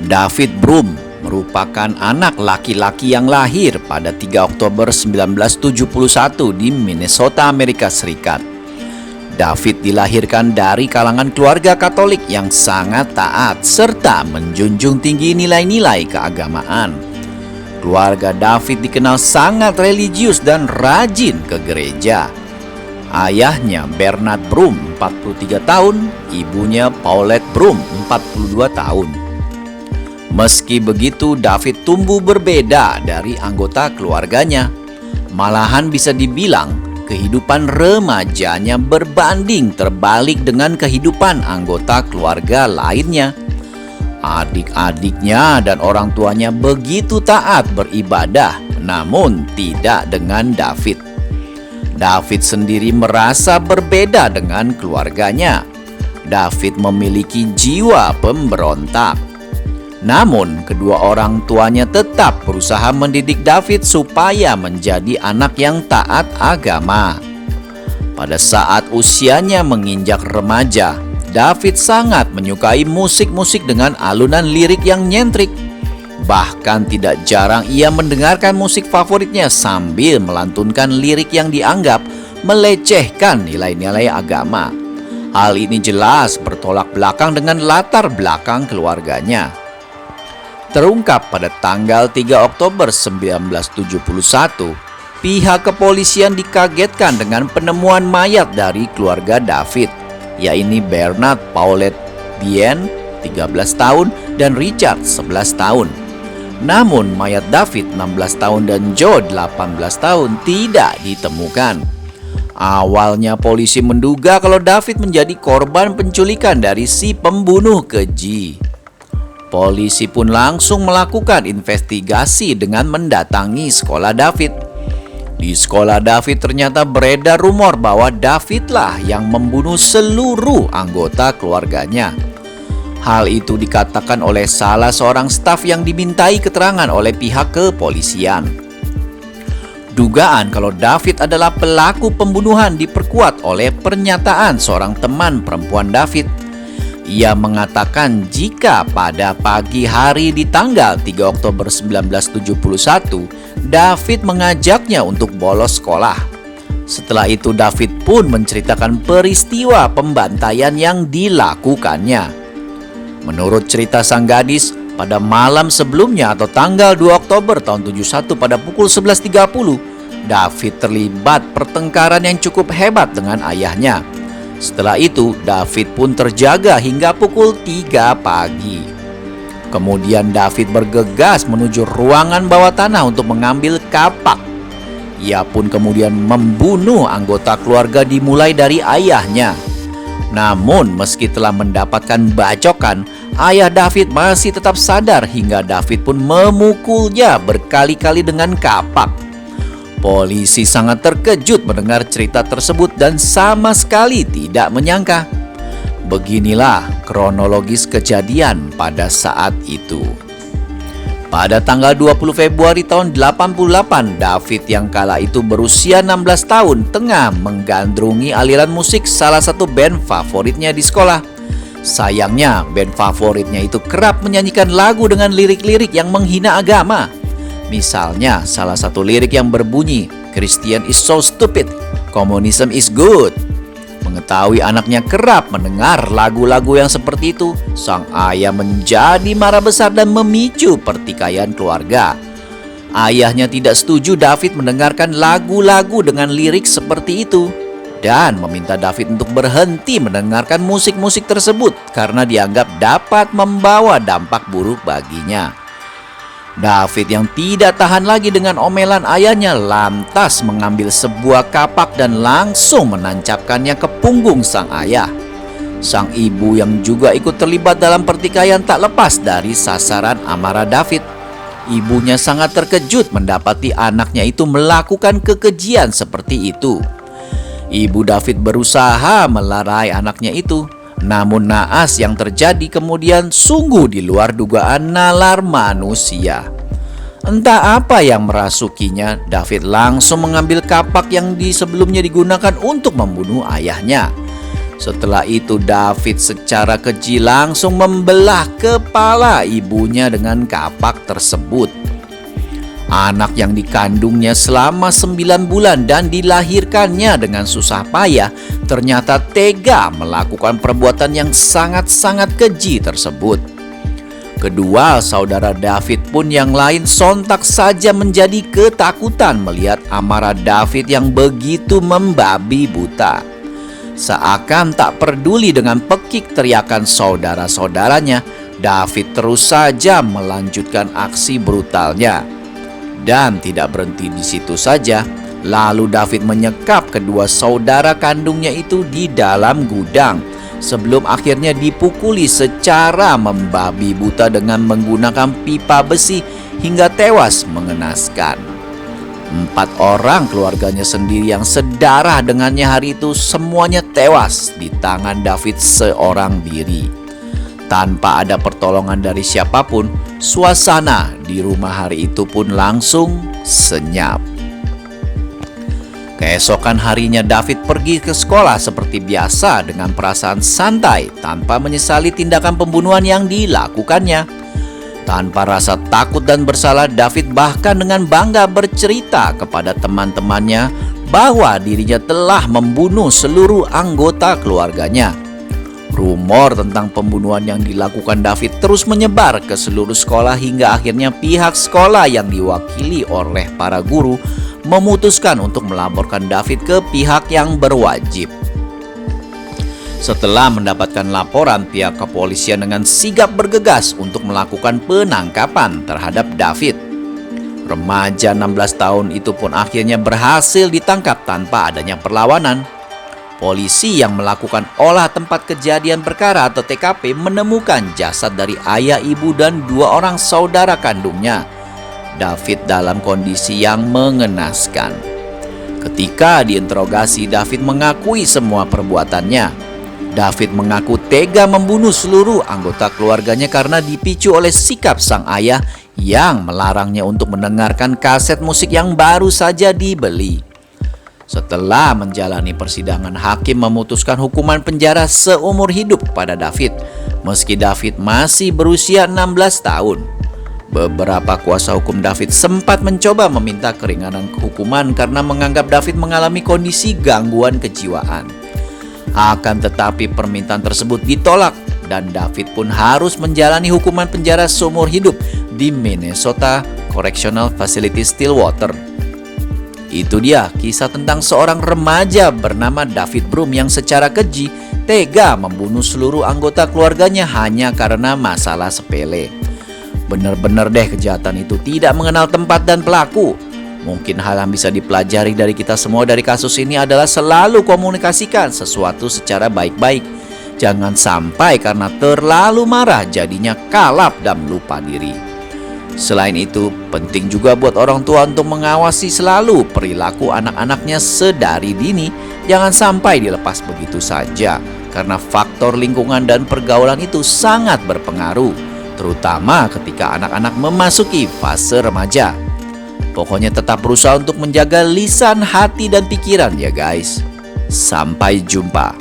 David Broom merupakan anak laki-laki yang lahir pada 3 Oktober 1971 di Minnesota, Amerika Serikat. David dilahirkan dari kalangan keluarga Katolik yang sangat taat serta menjunjung tinggi nilai-nilai keagamaan. Keluarga David dikenal sangat religius dan rajin ke gereja. Ayahnya Bernard Broom 43 tahun, ibunya Paulette Broom 42 tahun. Meski begitu, David tumbuh berbeda dari anggota keluarganya. Malahan bisa dibilang kehidupan remajanya berbanding terbalik dengan kehidupan anggota keluarga lainnya. Adik-adiknya dan orang tuanya begitu taat beribadah, namun tidak dengan David. David sendiri merasa berbeda dengan keluarganya. David memiliki jiwa pemberontak. Namun, kedua orang tuanya tetap berusaha mendidik David supaya menjadi anak yang taat agama. Pada saat usianya menginjak remaja, David sangat menyukai musik-musik dengan alunan lirik yang nyentrik. Bahkan tidak jarang ia mendengarkan musik favoritnya sambil melantunkan lirik yang dianggap melecehkan nilai-nilai agama. Hal ini jelas bertolak belakang dengan latar belakang keluarganya. Terungkap pada tanggal 3 Oktober 1971, pihak kepolisian dikagetkan dengan penemuan mayat dari keluarga David, yaitu Bernard Paulette Bien, 13 tahun, dan Richard, 11 tahun. Namun mayat David, 16 tahun, dan Joe, 18 tahun, tidak ditemukan. Awalnya polisi menduga kalau David menjadi korban penculikan dari si pembunuh keji. Polisi pun langsung melakukan investigasi dengan mendatangi sekolah David. Di sekolah David ternyata beredar rumor bahwa Davidlah yang membunuh seluruh anggota keluarganya. Hal itu dikatakan oleh salah seorang staf yang dimintai keterangan oleh pihak kepolisian. Dugaan kalau David adalah pelaku pembunuhan diperkuat oleh pernyataan seorang teman perempuan David. Ia mengatakan jika pada pagi hari di tanggal 3 Oktober 1971, David mengajaknya untuk bolos sekolah. Setelah itu David pun menceritakan peristiwa pembantaian yang dilakukannya. Menurut cerita sang gadis, pada malam sebelumnya atau tanggal 2 Oktober tahun 71 pada pukul 11.30, David terlibat pertengkaran yang cukup hebat dengan ayahnya. Setelah itu, David pun terjaga hingga pukul 3 pagi. Kemudian David bergegas menuju ruangan bawah tanah untuk mengambil kapak. Ia pun kemudian membunuh anggota keluarga dimulai dari ayahnya. Namun meski telah mendapatkan bacokan, ayah David masih tetap sadar hingga David pun memukulnya berkali-kali dengan kapak. Polisi sangat terkejut mendengar cerita tersebut dan sama sekali tidak menyangka. Beginilah kronologis kejadian pada saat itu. Pada tanggal 20 Februari tahun 88, David yang kala itu berusia 16 tahun tengah menggandrungi aliran musik salah satu band favoritnya di sekolah. Sayangnya, band favoritnya itu kerap menyanyikan lagu dengan lirik-lirik yang menghina agama. Misalnya, salah satu lirik yang berbunyi, "Christian is so stupid, communism is good." Mengetahui anaknya kerap mendengar lagu-lagu yang seperti itu, sang ayah menjadi marah besar dan memicu pertikaian keluarga. Ayahnya tidak setuju David mendengarkan lagu-lagu dengan lirik seperti itu dan meminta David untuk berhenti mendengarkan musik-musik tersebut karena dianggap dapat membawa dampak buruk baginya. David yang tidak tahan lagi dengan omelan ayahnya lantas mengambil sebuah kapak dan langsung menancapkannya ke punggung sang ayah. Sang ibu yang juga ikut terlibat dalam pertikaian tak lepas dari sasaran amarah David. Ibunya sangat terkejut mendapati anaknya itu melakukan kekejian seperti itu. Ibu David berusaha melerai anaknya itu. Namun naas yang terjadi kemudian sungguh di luar dugaan nalar manusia. Entah apa yang merasukinya, David langsung mengambil kapak yang sebelumnya digunakan untuk membunuh ayahnya. Setelah itu David secara keji langsung membelah kepala ibunya dengan kapak tersebut. Anak yang dikandungnya selama 9 bulan dan dilahirkannya dengan susah payah ternyata tega melakukan perbuatan yang sangat-sangat keji tersebut. Kedua saudara David pun yang lain sontak saja menjadi ketakutan melihat amarah David yang begitu membabi buta. Seakan tak peduli dengan pekik teriakan saudara-saudaranya, David terus saja melanjutkan aksi brutalnya. Dan tidak berhenti di situ saja, lalu David menyekap kedua saudara kandungnya itu di dalam gudang, sebelum akhirnya dipukuli secara membabi buta dengan menggunakan pipa besi hingga tewas mengenaskan. 4 orang keluarganya sendiri yang sedarah dengannya hari itu semuanya tewas di tangan David seorang diri. Tanpa ada pertolongan dari siapapun, suasana di rumah hari itu pun langsung senyap. Keesokan harinya David pergi ke sekolah seperti biasa dengan perasaan santai tanpa menyesali tindakan pembunuhan yang dilakukannya. Tanpa rasa takut dan bersalah, David bahkan dengan bangga bercerita kepada teman-temannya bahwa dirinya telah membunuh seluruh anggota keluarganya. Rumor tentang pembunuhan yang dilakukan David terus menyebar ke seluruh sekolah hingga akhirnya pihak sekolah yang diwakili oleh para guru memutuskan untuk melaporkan David ke pihak yang berwajib. Setelah mendapatkan laporan, pihak kepolisian dengan sigap bergegas untuk melakukan penangkapan terhadap David. Remaja 16 tahun itu pun akhirnya berhasil ditangkap tanpa adanya perlawanan. Polisi yang melakukan olah tempat kejadian perkara atau TKP menemukan jasad dari ayah, ibu, dan 2 orang saudara kandungnya, David, dalam kondisi yang mengenaskan. Ketika diinterogasi, David mengakui semua perbuatannya. David mengaku tega membunuh seluruh anggota keluarganya karena dipicu oleh sikap sang ayah yang melarangnya untuk mendengarkan kaset musik yang baru saja dibeli. Setelah menjalani persidangan, hakim memutuskan hukuman penjara seumur hidup pada David, meski David masih berusia 16 tahun. Beberapa kuasa hukum David sempat mencoba meminta keringanan hukuman karena menganggap David mengalami kondisi gangguan kejiwaan. Akan tetapi permintaan tersebut ditolak dan David pun harus menjalani hukuman penjara seumur hidup di Minnesota Correctional Facility Stillwater. Itu dia kisah tentang seorang remaja bernama David Broom yang secara keji tega membunuh seluruh anggota keluarganya hanya karena masalah sepele. Benar-benar deh kejahatan itu tidak mengenal tempat dan pelaku. Mungkin hal yang bisa dipelajari dari kita semua dari kasus ini adalah selalu komunikasikan sesuatu secara baik-baik. Jangan sampai karena terlalu marah jadinya kalap dan lupa diri. Selain itu, penting juga buat orang tua untuk mengawasi selalu perilaku anak-anaknya sedari dini. Jangan sampai dilepas begitu saja, karena faktor lingkungan dan pergaulan itu sangat berpengaruh, terutama ketika anak-anak memasuki fase remaja. Pokoknya tetap berusaha untuk menjaga lisan hati dan pikiran ya guys. Sampai jumpa.